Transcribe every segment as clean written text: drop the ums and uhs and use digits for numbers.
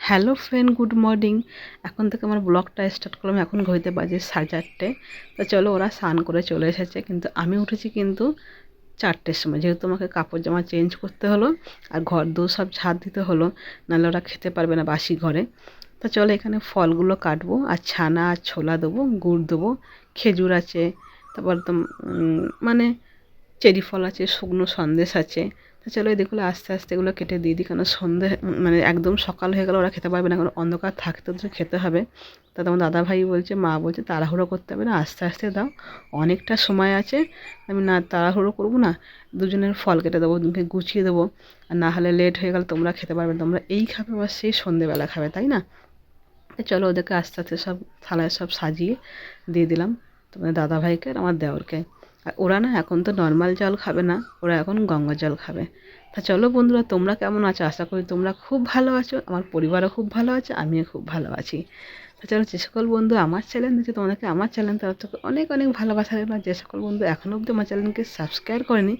Hello friend, good morning. এখন থেকে আমার ব্লগটা স্টার্ট করলাম। এখন ঘড়িতে বাজে 4:30। তো চলো, ওরা স্নান করে চলে এসেছে, কিন্তু আমি উঠেছি কিন্তু 4টের সময়, যেহেতু আমাকে কাপড় জামা চেঞ্জ করতে হলো আর ঘর দৌড় সব ঝাড় দিতে হলো, নাহলে ওরা খেতে পারবে না বাসি ঘরে। তো চলো, এখানে ফলগুলো কাটবো আর ছানা আর ছোলা দেবো, গুড় দেবো, খেজুর আছে, তারপর তো মানে চেরি ফল আছে, শুকনো সন্দেশ আছে। তো চলো এদিকগুলো আস্তে আস্তে এগুলো কেটে দিয়ে দিই, কারণ সন্ধে মানে একদম সকাল হয়ে গেলে ওরা খেতে পারবে না, কারণ অন্ধকার থাকতে তো খেতে হবে। তা তোমার দাদাভাই বলছে, মা বলছে তাড়াহুড়ো করতে হবে না, আস্তে আস্তে দাও, অনেকটা সময় আছে। আমি না তাড়াহুড়ো করবো না, দুজনের ফল কেটে দেবো, গুছিয়ে দেবো, আর না হলে লেট হয়ে গেলে তোমরা খেতে পারবে না, তোমরা এই খাবে বা সেই সন্ধেবেলা খাবে, তাই না? তো চলো ওদেরকে আস্তে আস্তে সব থালায় সব সাজিয়ে দিয়ে দিলাম, তোমার দাদাভাইকে আর আমার দেওরকে। আর ওরা না এখন তো নর্মাল জল খাবে না, ওরা এখন গঙ্গা জল খাবে। তা চলো বন্ধুরা, তোমরা কেমন আছো? আশা করি তোমরা খুব ভালো আছো, আমার পরিবারও খুব ভালো আছে, আমিও খুব ভালো আছি। তা চলো, যে সকল বন্ধু আমার চ্যানেল দেখছে, তোমাদেরকে আমার চ্যানেল তরফ থেকে অনেক অনেক ভালোবাসা রইলো। যে সকল বন্ধু এখনও অবধি আমার চ্যানেলকে সাবস্ক্রাইব করেনি,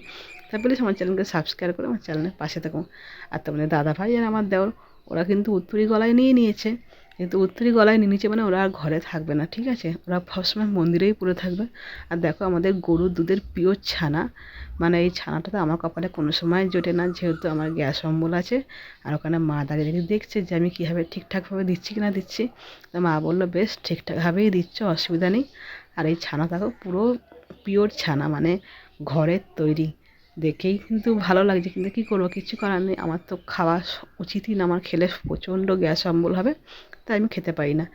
তাই প্লিজ আমার চ্যানেলকে সাবস্ক্রাইব করে আমার চ্যানেলের পাশে থাকুন। আর তোমাদের দাদাভাই আর আমার দেওর, ওরা কিন্তু উত্তরি গলায় নিয়ে নিয়েছে, কিন্তু উত্তরি গলায় নিয়ে নিচে মানে ওরা আর ঘরে থাকবে না, ঠিক আছে? ওরা সবসময় মন্দিরেই পড়ে থাকবে। আর দেখো, আমাদের গরুর দুধের পিওর ছানা, মানে এই ছানাটা তো আমার কপালে কোনো সময় জোটে না, যেহেতু আমার গ্যাস অম্বল আছে। আর ওখানে মা দাঁড়িয়ে দাঁড়িয়ে দেখছে যে আমি কীভাবে ঠিকঠাকভাবে দিচ্ছি কি না দিচ্ছি। তো মা বললো, বেশ ঠিকঠাকভাবেই দিচ্ছ, অসুবিধা নেই। আর এই ছানা দেখো, পুরো পিওর ছানা, মানে ঘরের তৈরি, দেখেই কিন্তু ভালো লাগছে, কিন্তু কী করবো, কিছু করার নেই, আমার তো খাওয়া উচিতই না, আমার খেলে প্রচণ্ড গ্যাস অম্বল হবে, তাই আমি খেতে পারি না।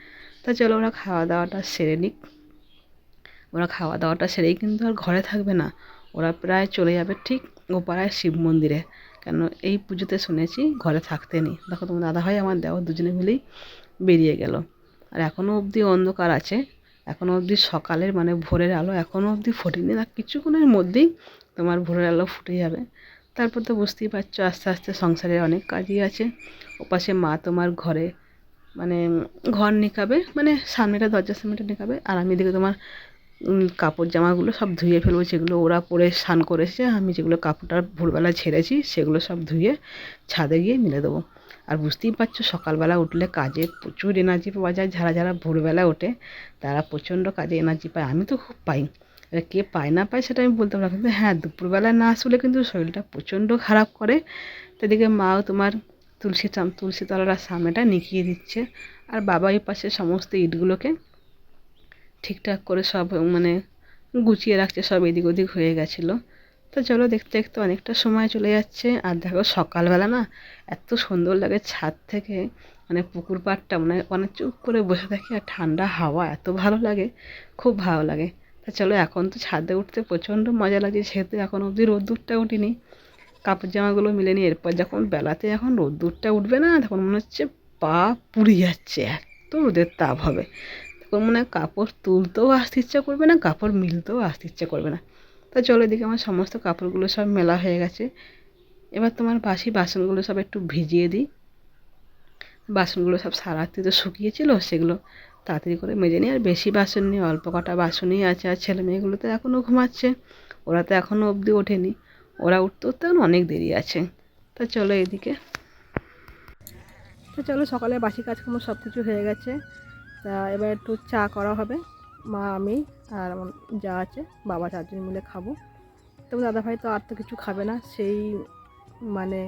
তা চলো, ওরা খাওয়া দাওয়াটা সেরে নিক। ওরা খাওয়া দাওয়াটা সেরেই কিন্তু আর ঘরে থাকবে না, ওরা প্রায় চলে যাবে ঠিক গোপাড়ায় শিব মন্দিরে, কেন এই পুজোতে শুনেছি ঘরে থাকতে নেই। দেখো, তোমার দাদাভাই আমার দেওয়া দুজনে মিলেই বেরিয়ে গেল। আর এখনও অবধি অন্ধকার আছে, এখনও অবধি সকালের মানে ভোরের আলো এখনও অবধি ফোটেনি, না কিছুক্ষণের মধ্যেই তোমার ভোরের আলো ফুটে যাবে। তারপর তো বুঝতেই পারছো, আস্তে আস্তে সংসারে অনেক কাজই আছে। ওপাশে মা তোমার ঘরে মানে ঘর নিকাবে, মানে সামনেটা দরজার সামনেটা নিকাবে, আর আমি এদিকে তোমার কাপড় জামাগুলো সব ধুয়ে ফেলবো, যেগুলো ওরা পরে স্নান করেছে, আমি যেগুলো কাপড়টা ভোরবেলা ঝেড়েছি সেগুলো সব ধুয়ে ছাদে গিয়ে মেলে দেবো। আর বুঝতেই পারছো, সকালবেলা উঠলে কাজে প্রচুর এনার্জি পাওয়া যায়, যারা যারা ভোরবেলা ওঠে তারা প্রচণ্ড কাজে এনার্জি পায়, আমি তো খুব পাই। এবার কে পায় না পায় সেটা আমি বলতে পারবো না, কিন্তু হ্যাঁ, দুপুরবেলা না আসলে কিন্তু শরীরটা প্রচণ্ড খারাপ করে। তো এদিকে মাও তোমার তুলসী তলার সামনেটা নিকিয়ে দিচ্ছে, আর বাবা এই পাশে সমস্ত ইটগুলোকে ঠিকঠাক করে সব মানে গুছিয়ে রাখছে, সব এদিক ওদিক হয়ে গেছিলো। তো চলো, দেখতে দেখতে অনেকটা সময় চলে যাচ্ছে। আর দেখো, সকালবেলা না এত সুন্দর লাগে ছাদ থেকে, মানে পুকুর পাড়টা মানে অনেক চুপ করে বসে থাকি, আর ঠান্ডা হাওয়া এত ভালো লাগে, খুব ভালো লাগে। তা চলো, এখন তো ছাদে উঠতে প্রচণ্ড মজা লাগে, যেহেতু এখন অবধি রোদ্দুরটা উঠিনি, কাপড় জামাগুলো মিলে নিয়ে এরপর যখন বেলাতে এখন রোদ্দুরটা উঠবে না, তখন মনে হচ্ছে পা পুড়ে যাচ্ছে, এত রোদের তাপ হবে, তখন মনে হয় কাপড় তুলতেও আসতে ইচ্ছা করবে না, কাপড় মিলতেও আসতে ইচ্ছা করবে না। তা চলো, এদিকে আমার সমস্ত কাপড়গুলো সব মেলা হয়ে গেছে। এবার তোমার বাসি বাসনগুলো সব একটু ভিজিয়ে দিই। বাসনগুলো সব সারা রাত্রি তো শুকিয়েছিল, সেগুলো তাড়াতাড়ি করে মেজে নিই। আর বেশি বাসন নিয়ে অল্প কটা বাসনই আছে, আর ছেলে মেয়েগুলো তো এখনও ঘুমাচ্ছে, ওরা তো এখনও অবধি ওঠেনি, ওরা উঠতে উঠতে এখন অনেক দেরি আছে। তা চলো এদিকে, তো চলো, সকালে বাসি কাজকর্ম সব কিছু হয়ে গেছে। তা এবার একটু চা করা হবে, মা আমি আর আমার যা আছে, বাবা, চারজন মিলে খাবো। তবে দাদাভাই তো আর তো কিছু খাবে না, সেই মানে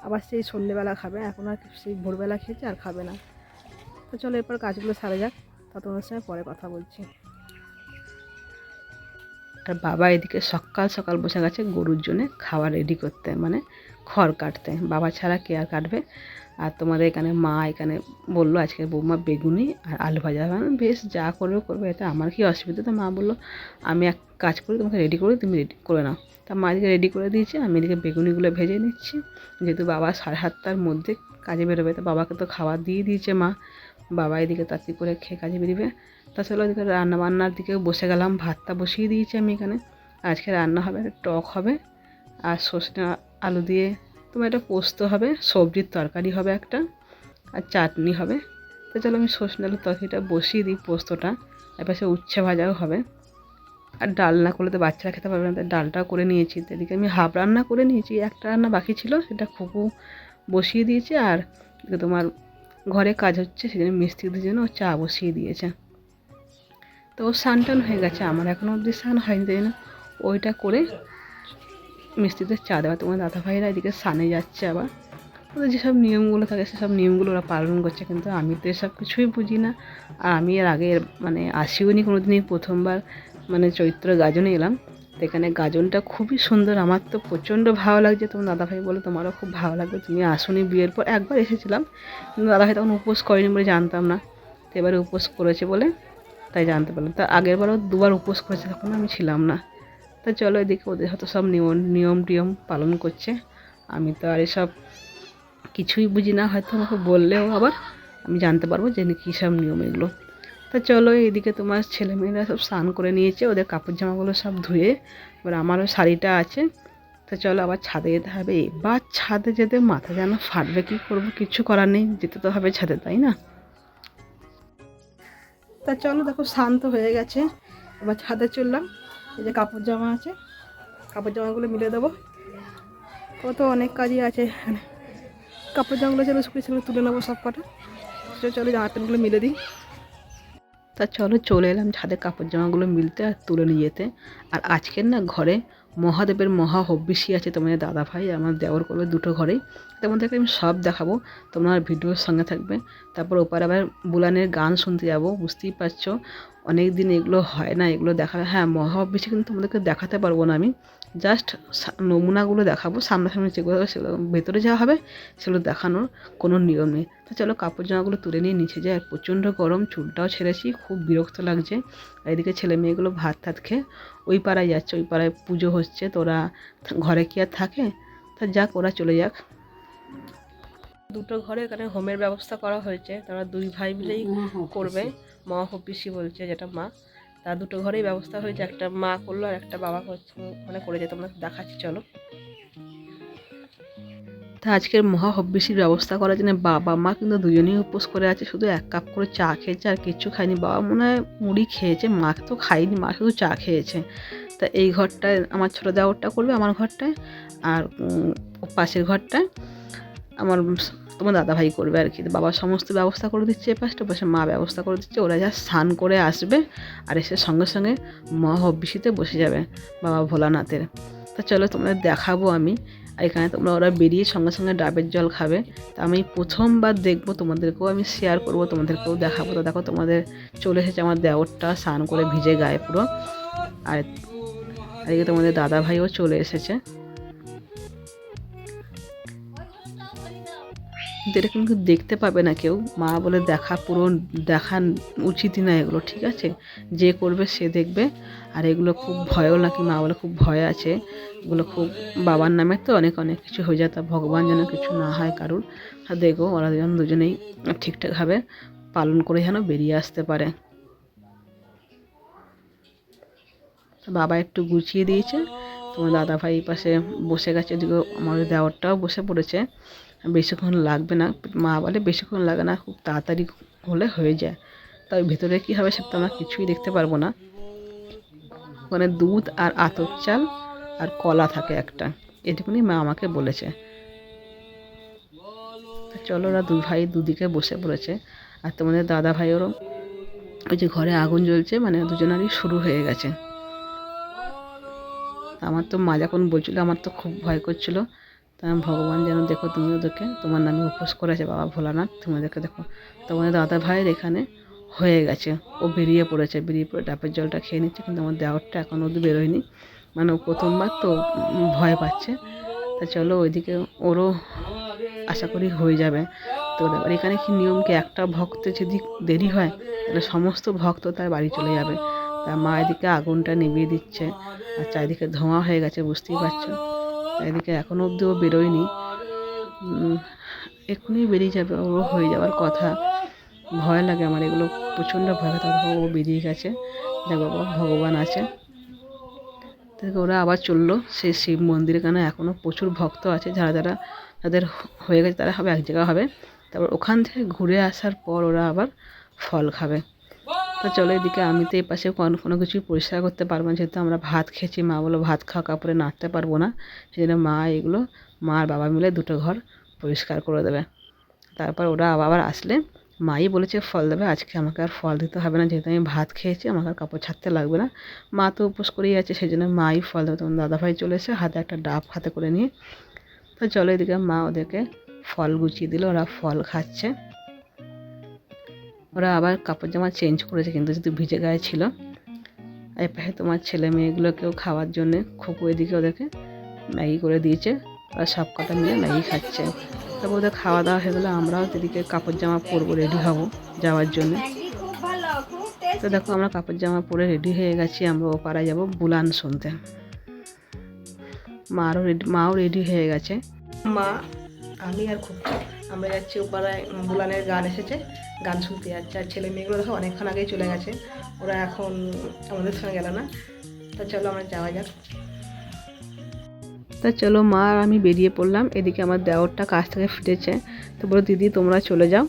আবার সেই সন্ধ্যেবেলা খাবে, এখন আর সেই ভোরবেলা খেয়েছে আর খাবে না। তো চলো, এরপর কাজগুলো সারা যাক, তা তোমার সঙ্গে পরে কথা বলছি। আর বাবা এদিকে সকাল সকাল বসে গেছে গরুর জন্যে খাবার রেডি করতে, মানে খড় কাটতে, বাবা ছাড়া কে আর কাটবে। আর তোমাদের এখানে মা এখানে বললো আজকে বৌমা বেগুনি আর আলু ভাজা হবে, আমি বেশ যা করবে করবে, এতে আমার কি অসুবিধা। তো মা বললো, আমি এক কাজ করি, তোমাকে রেডি করি, তুমি রেডি করে নাও। তা মা এদিকে রেডি করে দিয়েছে, আমি এদিকে বেগুনিগুলো ভেজে নিচ্ছি, যেহেতু বাবা 7:30টার মধ্যে কাজে বেরোবে, তো বাবাকে তো খাবার দিয়ে দিয়েছে মা, বাবা এদিকে তাড়াতাড়ি করে খেয়ে কাজে বেরিয়ে। তাছাড়া ওদিকে রান্নাবান্নার দিকেও বসে গেলাম, ভাতটা বসিয়ে দিয়েছি আমি এখানে। আজকে রান্না হবে, একটা টক হবে, আর সজনে আলু দিয়ে তোমার একটা পোস্ত হবে, সবজির তরকারি হবে একটা, আর চাটনি হবে। তো চলো, আমি সজনে আলুর তরকারিটা বসিয়ে দিই, পোস্তটা, এপাশে উচ্ছে ভাজাও হবে। আর ডাল না করলে তো বাচ্চারা খেতে পারবে না, তাই ডালটাও করে নিয়েছি। তো এদিকে আমি হাফ রান্না করে নিয়েছি, একটা রান্না বাকি ছিল, সেটা খুকু বসিয়ে দিয়েছি। আর এদিকে তোমার ঘরে কাজ হচ্ছে, সেজন্য মিস্ত্রিদের জন্য ও চা বসিয়ে দিয়েছে। তো ও স্নান টান হয়ে গেছে, আমার এখনও অবধি স্নান হয়নি, তাই না ওইটা করে মিস্ত্রিদের চা দেওয়া। তোমার দাদা ভাইরা এদিকে স্নানে যাচ্ছে, আবার ওদের যেসব নিয়মগুলো থাকে সেসব নিয়মগুলো ওরা পালন করছে, কিন্তু আমি তো এসব কিছুই বুঝি না। আর আমি এর আগে মানে আসিও নি কোনো দিনই, প্রথমবার মানে চৈত্র গাজনে এলাম। তো এখানে গাজনটা খুবই সুন্দর, আমার তো প্রচণ্ড ভালো লাগছে। তোমার দাদাভাই বলে তোমারও খুব ভালো লাগবে, তুমি আসোনি বিয়ের পর, একবার এসেছিলাম কিন্তু দাদাভাই তখন উপোস করেনি বলে জানতাম না। তো এবারে উপোস করেছে বলে তাই জানতে পারলাম। তা আগেরবারও দুবার উপোস করেছে, তখন আমি ছিলাম না। তা চলো এদিকে ওদের হয়তো সব নিয়ম টিয়ম পালন করছে, আমি তো আর এসব কিছুই বুঝি না, হয়তো আমাকে বললেও আবার আমি জানতে পারবো যে কী সব নিয়ম এগুলো। তা চলো এদিকে তোমার ছেলেমেয়েরা সব স্নান করে নিয়েছে, ওদের কাপড় জামাগুলো সব ধুয়ে, এবার আমারও শাড়িটা আছে। তা চলো আবার ছাদে যেতে হবে, এবার ছাদে যেতে মাথা যেন ফাটবে, কী করবো, কিছু করার নেই, যেতে তো হবে ছাদে, তাই না? তা চলো দেখো শান্ত হয়ে গেছে, এবার ছাদে চললাম। এই যে কাপড় জামা আছে, কাপড় জামাগুলো মিলে দেবো, কত অনেক কাজই আছে এখানে। কাপড় জামাগুলো চলো শুকিয়ে সেগুলো তুলে নেবো সব কটা। চলো জামা প্যান্টগুলো মিলে দিই। তা চলো চলে এলাম ছাদে কাপড় জামাগুলো মিলতে আর তুলে নিয়ে যেতে। আর আজকের না ঘরে মহাদেবের মহা হব্বিষি আছে, তোমাদের দাদা ভাই আমার দেওর করবে দুটো ঘরেই, তোমাদেরকে আমি সব দেখাবো, তোমার ভিডিওর সঙ্গে থাকবে। তারপর ওপারে আবার বুলানের গান শুনতে যাবো, বুঝতেই পারছো অনেক দিন এগুলো হয় না, এগুলো দেখা। হ্যাঁ মহা হব্বিষি কিন্তু তোমাদেরকে দেখাতে পারবো না আমি, জাস্ট নমুনাগুলো দেখাবো, সামনাসামনি যেগুলো হবে সেগুলো, ভেতরে যাওয়া হবে সেগুলো দেখানোর কোনো নিয়ম নেই। তা চলো কাপড় জামাগুলো তুলে নিয়ে নিচে যায়, আর প্রচণ্ড গরম, চুলটাও ছেড়েছি, খুব বিরক্ত লাগছে। আর এদিকে ছেলে মেয়েগুলো ভাত টাত খেয়ে ওই পাড়ায় যাচ্ছে, ওই পাড়ায় পুজো হচ্ছে, তো ওরা ঘরে কি আর থাকে, তা যাক ওরা চলে যাক। দুটো ঘরে এখানে হোমের ব্যবস্থা করা হয়েছে, তারা দুই ভাই মিলেই করবে, মা হব্বিষি বলছে যেটা মা, তার দুটো ঘরেই ব্যবস্থা হয়েছে, একটা মা করলো আর একটা বাবা মানে করেছে, তোমরা দেখাচ্ছি চলো। তা আজকের মহা হব্বিষির ব্যবস্থা করার জন্য বাবা মা কিন্তু দুজনেই উপোস করে আছে, শুধু 1 কাপ করে চা খেয়েছে আর কিচ্ছু খায়নি। বাবা মনে হয় মুড়ি খেয়েছে, মা তো খায়নি, মা শুধু চা খেয়েছে। তা এই ঘরটায় আমার ছোটো দেওরটা করবে, আমার ঘরটায়, আর পাশের ঘরটায় আমার তোমার দাদাভাই করবে আর কি। বাবা সমস্ত ব্যবস্থা করে দিচ্ছে, এ পাশে মা ব্যবস্থা করে দিচ্ছে, ওরা যা স্নান করে আসবে আর এসে সঙ্গে সঙ্গে মহা হব্বিষিতে বসে যাবে বাবা ভোলানাথের। তা চলো তোমাদের দেখাবো আমি, আর এখানে তোমরা ওরা বেরিয়ে সঙ্গে সঙ্গে ডাবের জল খাবে। তা আমি প্রথমবার দেখবো, তোমাদেরকেও আমি শেয়ার করবো, তোমাদেরকেও দেখাবো। তো দেখো তোমাদের চলে এসেছে আমার দেওরটা স্নান করে ভিজে গায়ে পুরো, আর এদিকে তোমাদের দাদা ভাইও চলে এসেছে। কিন্তু এটা কিন্তু দেখতে পাবে না কেউ, মা বলে দেখা পুরো দেখা উচিতই না এগুলো, ঠিক আছে, যে করবে সে দেখবে। আর এগুলো খুব ভয়ও নাকি, মা বলে খুব ভয় আছে এগুলো, খুব বাবার নামে তো অনেক অনেক কিছু হয়ে যায়, তা ভগবান যেন কিছু না হয় কারুর। আর দেখো ওরা যেন দুজনেই ঠিকঠাকভাবে পালন করে যেন বেরিয়ে আসতে পারে। বাবা একটু গুছিয়ে দিয়েছে, তোমার দাদা ভাই পাশে বসে গেছে, এদিকে আমার দেওরটাও বসে পড়েছে। বেশিক্ষণ লাগবে না, মা বলে বেশিক্ষণ লাগে না, খুব তাড়াতাড়ি হলে হয়ে যায়। তাই ভেতরে কী হবে সেটা তো আমরা কিছুই দেখতে পারবো না। ওখানে দুধ আর আতপ চাল আর কলা থাকে একটা, এটুকুনি মা আমাকে বলেছে। চলো ওরা দুই ভাই দুদিকে বসে পড়েছে, আর তোমাদের দাদা ভাইয়েরও ওই যে ঘরে আগুন জ্বলছে, মানে দুজনারই শুরু হয়ে গেছে। আমার তো মা যখন বলছিল আমার তো খুব ভয় করছিল, তা ভগবান যেন দেখো তুমি ওদেরকে, তোমার নামে উপোস করেছে বাবা ভোলানাথ, তুমি ওদেরকে দেখো। তোমাদের দাদা ভাইয়ের এখানে হয়ে গেছে, ও বেরিয়ে পড়েছে, বেরিয়ে পড়ে ডাবের জলটা খেয়ে নিচ্ছে, কিন্তু আমার দেওরটা এখন অবধি বেরোয়নি, মানে ও প্রথমবার তো ভয় পাচ্ছে। তা চলো ওইদিকে ওরও আশা করি হয়ে যাবে। তো এবার এখানে কি নিয়ম, কি একটা ভক্ত যদি দেরি হয় তাহলে সমস্ত ভক্ত তার বাড়ি চলে যাবে। তা মা এদিকে আগুনটা নিভিয়ে দিচ্ছে, আর চারিদিকে ধোঁয়া হয়ে গেছে, বুঝতেই পারছো। এদিকে এখনও অবধি ও বেরোয়নি, এক্ষুনি বেরিয়ে যাবে, ওরও হয়ে যাওয়ার কথা। ভয় লাগে আমার এগুলো, প্রচণ্ড ভয় লাগে, তারপর ও বেরিয়ে গেছে, যা বাবা ভগবান আছে। থেকে ওরা আবার চললো সেই শিব মন্দিরে, কেন এখনও প্রচুর ভক্ত আছে, যাদের হয়ে গেছে তারা হবে এক জায়গা হবে, তারপর ওখান থেকে ঘুরে আসার পর ওরা আবার ফল খাবে। তো চলো এদিকে আমি তো এই পাশে কোনো কিছুই পরিষ্কার করতে পারবো না, যেহেতু আমরা ভাত খেয়েছি, মা বলো ভাত খাওয়া কাপড়ে নাড়তে পারবো না, সেই জন্য মা এগুলো, মা আর বাবা মিলে দুটো ঘর পরিষ্কার করে দেবে। তারপর ওরা আবার আসলে মাই বলেছে ফল দেবে, আজকে আমাকে আর ফল দিতে হবে না, যেহেতু আমি ভাত খেয়েছি আমাকে আর কাপড় ছাড়তে লাগবে না। মা তো উপোস করেই আছে, সেই জন্য মাই ফল দেবে। তখন দাদাভাই চলে এসে হাতে একটা ডাব হাতে করে নিয়ে, তো চলো এদিকে মা ওদেরকে ফল গুছিয়ে দিল, ওরা ফল খাচ্ছে। ওরা আবার কাপড় জামা চেঞ্জ করেছে কিন্তু যেহেতু ভিজে গায়ে ছিল। এই পাশে তোমার ছেলে মেয়েগুলোকেও খাওয়ার জন্যে খোকো এদিকে ওদেরকে ম্যাগি করে দিয়েছে, আর সব কটা মিলে ম্যাগি খাচ্ছে। তারপর ওদের খাওয়া দাওয়া হয়ে গেলে আমরাও এদিকে কাপড় জামা পরবো, রেডি হব যাওয়ার জন্য। তো দেখো আমরা কাপড় জামা পরে রেডি হয়ে গেছি, আমরা ও পাড়ায় যাবো বুলান শুনতে। মাও রেডি হয়ে গেছে। মা, আমি আর খুব আমরা যাচ্ছি ওপাড়ায়, বুলানের গান এসেছে, গান শুনতে যাচ্ছে। আর ছেলে মেয়েগুলো দেখো অনেকক্ষণ আগেই চলে গেছে, ওরা এখন আমাদের সঙ্গে গেল না। তা চলো আমরা যাওয়া যাক। তা চলো মা আর আমি বেরিয়ে পড়লাম। এদিকে আমার দেওরটা কাজ থেকে ফিরেছে, তো বলো দিদি তোমরা চলে যাও,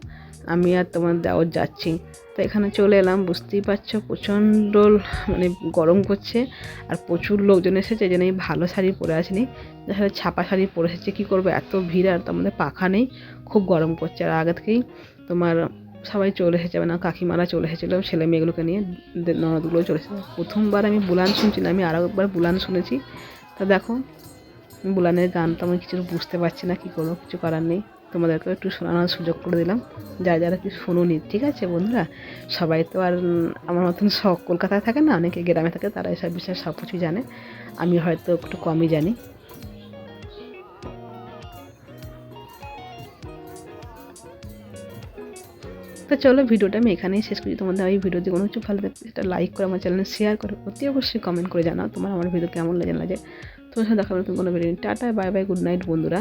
আমি আর তোমার দেওর যাচ্ছি। তো এখানে চলে এলাম, বুঝতেই পারছো প্রচণ্ড মানে গরম করছে, আর প্রচুর লোকজন এসেছে, যে এই ভালো শাড়ি পরে আসেনি, দেখা ছাপা শাড়ি পরে এসেছে। কী করবো, এত ভিড়, আর তার মধ্যে পাখা নেই, খুব গরম করছে। আর আগে থেকেই তোমার সবাই চলে এসেছে, মানে কাকিমারা চলে এসেছিলো ছেলে মেয়েগুলোকে নিয়ে, ননদগুলো চলে এসেছে। প্রথমবার আমি বুলান শুনছি না, আমি আরও একবার বুলান শুনেছি। তা দেখো বুলানের গান তো আমি কিছু বুঝতে পারছি না, কী করবো, কিছু করার নেই, তোমাদেরকেও একটু শোনানোর সুযোগ করে দিলাম, যারা কি শুনুনি। ঠিক আছে বন্ধুরা, সবাই তো আর আমার মতন কলকাতায় থাকে না, অনেকে গ্রামে থাকে, তারা এসব বিষয়ে সব কিছুই জানে, আমি হয়তো একটু কমই জানি। তো চলো ভিডিওটা আমি এখানেই শেষ করি। তোমাদের এই ভিডিও যদি কোনো কিছু ভালো লাগে সেটা লাইক করে, আমার চ্যানেল শেয়ার করো, অতি অবশ্যই কমেন্ট করে জানাও তোমার আমার ভিডিও কেমন লাগে না। যে তোমার সাথে দেখা হবে তুমি কোনো video. Tata, bye bye, good night বন্ধুরা।